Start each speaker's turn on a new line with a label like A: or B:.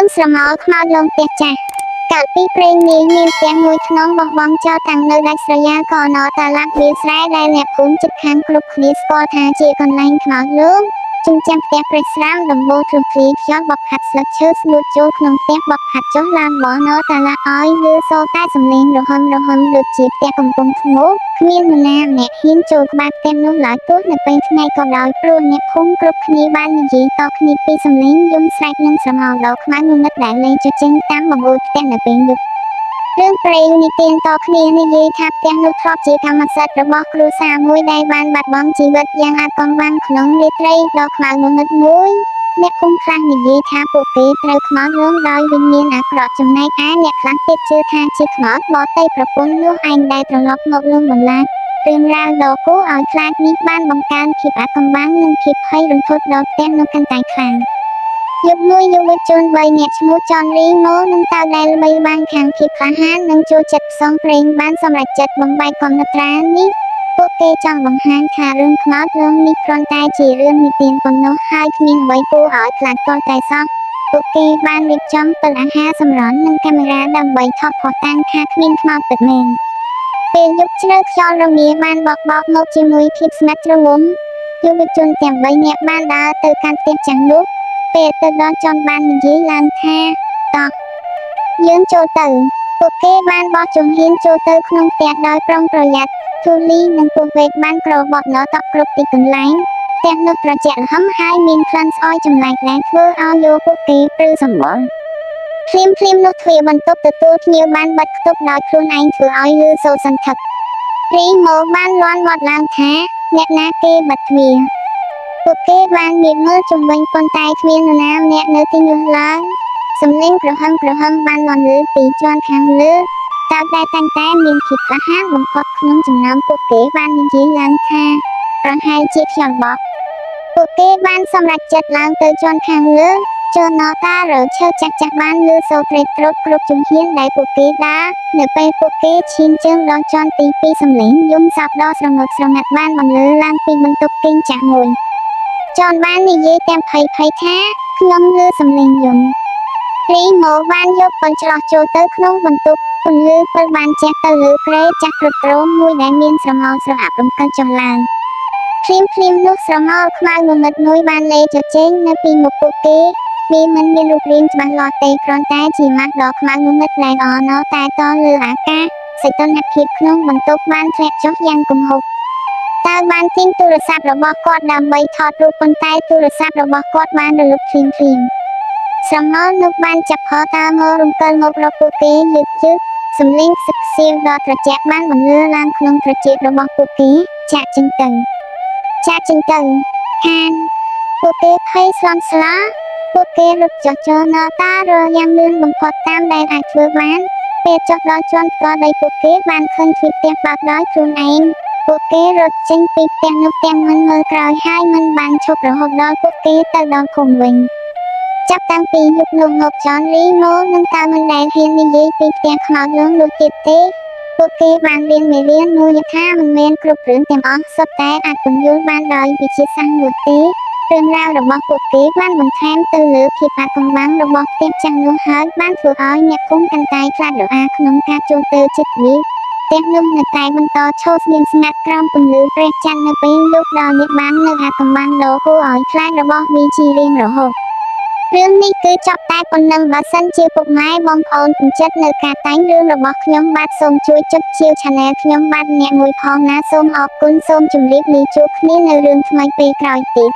A: រឿងស្រមោលខ្មោចលងផ្ទះចាស់កាលពីព្រេងនាយមានផ្ទះមួយខ្នងបោះបង់ចោលតាំងនៅដាច់ស្រយាលក៏ណតាឡាក់វាលស្រែដែលអ្នកភូមិជិតខាងគ្រប់គ្នាស្គាល់ថាជាកន្លែងខ្មោចលងជញ្ជាំងផ្ទះព្រេះស្រាមដំបូលធ្លុះធ្លាយខ្យល់បក់ផាត់ស្លឹកឈើស្ងួតចូលក្នុងផ្ទះបក់ផាត់ចុះឡើងបោះណតាឡាក់ឲ្យលឺសូរតែសំឡេងរហឹមដូចជាផ្ទះកំពុងធ្ងោគ្មាននរណាម្នាក់ហ៊ានចូលក្បែរផ្ទះនោះឡើយទោះនៅពេលថ្ងៃក៏ដោយព្រោះអ្នកភូមិគ្រប់គ្នាបាននិយាយតគ្នាពីសំឡេងយំស្រែកនិងស្រមោលដ៏ខ្មៅងងឹតដែលលេងចចេញតាមបង្អួចផ្ទះនៅពេលយប់រឿងព្រេងនិទានតគ្នានិយាយថាផ្ទះនោះធ្លាប់ជាកម្មសិទ្ធិរបស់គ្រួសារមួយដែលបានបាត់បង់ជីវិតយ៉ាងអាថ៌កំបាំងក្នុងរាត្រីដ៏ខ្មៅងងឹតមួយអ្នកភូមិខ្លះនិយាយថាពួកគេត្រូវខ្មោចលងដោយវិញ្ញាណអាក្រក់ចំណែកឯអ្នកខ្លះទៀតជឿថាជាខ្មោចបរតីប្រពន្ធនោះឯងដែលត្រឡប់មកលងបន្លាចរឿងរ៉ាវដ៏គួរឲ្យខ្លាចនេះបានបង្កើនភាពអាថ៌កំបាំងនិងភាពភ័យរន្ធត់ដល់ផ្ទះនោះកាន់តែខ្លាំងយប់មួយយុវជន3នាក់ឈ្មោះចនរីម៉ូនិងតៅដែលល្បីល្បាញខាងភាពក្លាហាននិងចូលចិត្តផ្សងព្រេងបានសម្រេចចិត្តបំបែកគំនិតត្រានេះពួកគេចង់បង្ហាញថារឿងខ្មោចលងនេះគ្រាន់តែជារឿងនិទានប៉ុណ្ណោះហើយគ្មានអ្វីគួរឲ្យខ្លាចទាល់តែសោះពួកគេបានរៀបចំពិលអាហារសម្រន់និងកាមេរ៉ាដើម្បីថតភស្តុតាងថាគ្មានខ្មោចពិតមែនពេលយប់ជ្រៅខ្យល់រងាបានបក់បោកមកជាមួយភាពស្ងាត់ជ្រងំយុវជនទាំង3នាក់បានដើរទៅកាន់ផ្ទះចាស់នោះពេលទៅដល់ចនបាននិយាយឡើងថាតោះយើងចូលទៅពួកគេបានបោះជំហានចូលទៅក្នុងផ្ទះដោយប្រុងប្រយ័ត្នធូលីនិងពួកវេកបានក្របបត់ណតក់គ្រប់ទីកន្លែងផ្ទះនោះត្រជាក់ល្ហឹមហើយមានក្លិនស្អុយចម្លែកដែលធ្វើឲ្យយកពួកគេព្រឺសម្បុរភ្លាមនោះទ្វារបន្ទប់ទទួលភ្ញៀវបានបិទខ្ទប់ដោយខ្លួនឯងធ្វើឲ្យលឺសូរសន្ធឹករីម៉ូបានលាន់មាត់ឡើងថាអ្នកណាគេបិទទ្វារពួកគេបានងាកមើលជុំវិញប៉ុន្តែគ្មាននរណាម្នាក់នៅទីនោះឡើយសំឡេងក្រហមបានលាន់ឮពីជាន់ខាងលើតើដែលតែងតែមានភាពក្លាហានបំផុតក្នុងចំណោមពួកគេបាននិយាយឡើងថាប្រហែលជាខ្យល់បក់ពួកគេបានសម្រេចចិត្តឡើងទៅជាន់ខាងលើចូលណតារឈើចាស់បានលឺសូរត្រេកត្រកគ្រប់ជំហានដែលពួកគេដើរនៅពេលពួកគេឈានជើងដល់ជាន់ទី2សំឡេងយំសោកដ៏ស្រងឹកស្រងាត់បានបន្លឺឡើងពីបន្ទប់គេងចាស់មួយចនបាននិយាយទាំងភ័យថាខ្ញុំឮសំឡេងយំរីម៉ូបានយកប៉ុនឆ្លោះចូលទៅក្នុងបន្ទប់ពន្លឺពិលបានជះទៅលើគ្រែចាស់ទ្រុឌទ្រោមមួយដែលមានស្រមោលស្រអាប់រំកិលចុះឡើងភ្លាមនោះស្រមោលខ្មៅងងឹតមួយបានលេចចេញនៅពីមុខពួកគេវាមិនមានរូបរាងច្បាស់លាស់ទេគ្រាន់តែជាម៉ាស់ដ៏ខ្មៅងងឹតដែលអណតែតលើអាកាសសីតុណ្ហភាពក្នុងបន្ទប់បានធ្លាក់ចុះយ៉ាងគំហុកតើបានទាញទូរស័ព្ទរបស់គាត់ដើម្បីថតរូបប៉ុន្តែទូរស័ព្ទរបស់គាត់បានរលត់ភ្លាមស្រមោលនោះបានចាប់ផតើមករំកិលមករកពួកគេយឺតសំឡេងខ្សឹកខ្សៀវដ៏ត្រជាក់បានបន្លឺឡើងក្នុងត្រចៀករបស់ពួកគេចាក់ចេញទៅខានពួកគេភ័យស្លន់ស្លោពួកគេរត់ចុះចូលណតារយ៉ាងលឿនបំផុតតាមដែលអាចធ្វើបានពេលចុះដល់ជាន់ផ្ទាល់ដីពួកគេបានឃើញទ្វារផ្ទះបើកដោយខ្លួនឯងពួកគេរត់ចេញពីផ្ទះនោះទាំងមិនមើលក្រោយហើយមិនបានឈប់រហូតដល់ពួកគេទៅដល់ភូមិវិញចាប់តាំងពីយប់នោះមកចនរីម៉ូនិងតើមិនដែលហ៊ាននិយាយពីផ្ទះខ្មោចលងនោះទៀតទេពួកគេបានរៀនមេរៀនមួយថាមិនមែនគ្រប់រឿងទាំងអស់សុទ្ធតែអាចពន្យល់បានដោយវិទ្យាសាស្ត្រនោះទេរឿងរ៉ាវរបស់ពួកគេបានបន្ថែមទៅលើភាពអាថ៌កំបាំងរបស់ផ្ទះចាស់នោះហើយបានធ្វើឲ្យអ្នកភូមិកាន់តែខ្លាចរអាក្នុងការចូលទៅជិតវាផ្ទះនោះនៅតែបន្តឈរស្ងៀមស្ងាត់ក្រោមពន្លឺព្រះច័ន្ទនៅពេលយប់ដល់អ្នកបាននៅអាថ៌កំបាំងដ៏គួរឲ្យខ្លាចរបស់វាជារៀងរហូតរឿងនេះគឺចប់តែប៉ុណ្ណឹងបើសិនជាពុកម៉ែបងប្អូនពេញចិត្តនៅការតែងរឿងរបស់ខ្ញុំបាទសូមជួយចុចជាវ Channel ខ្ញុំបាទអ្នកមួយផងណាសូមអរគុណសូមជម្រាបលាជួបគ្នានៅរឿងថ្មីពេលក្រោយទៀត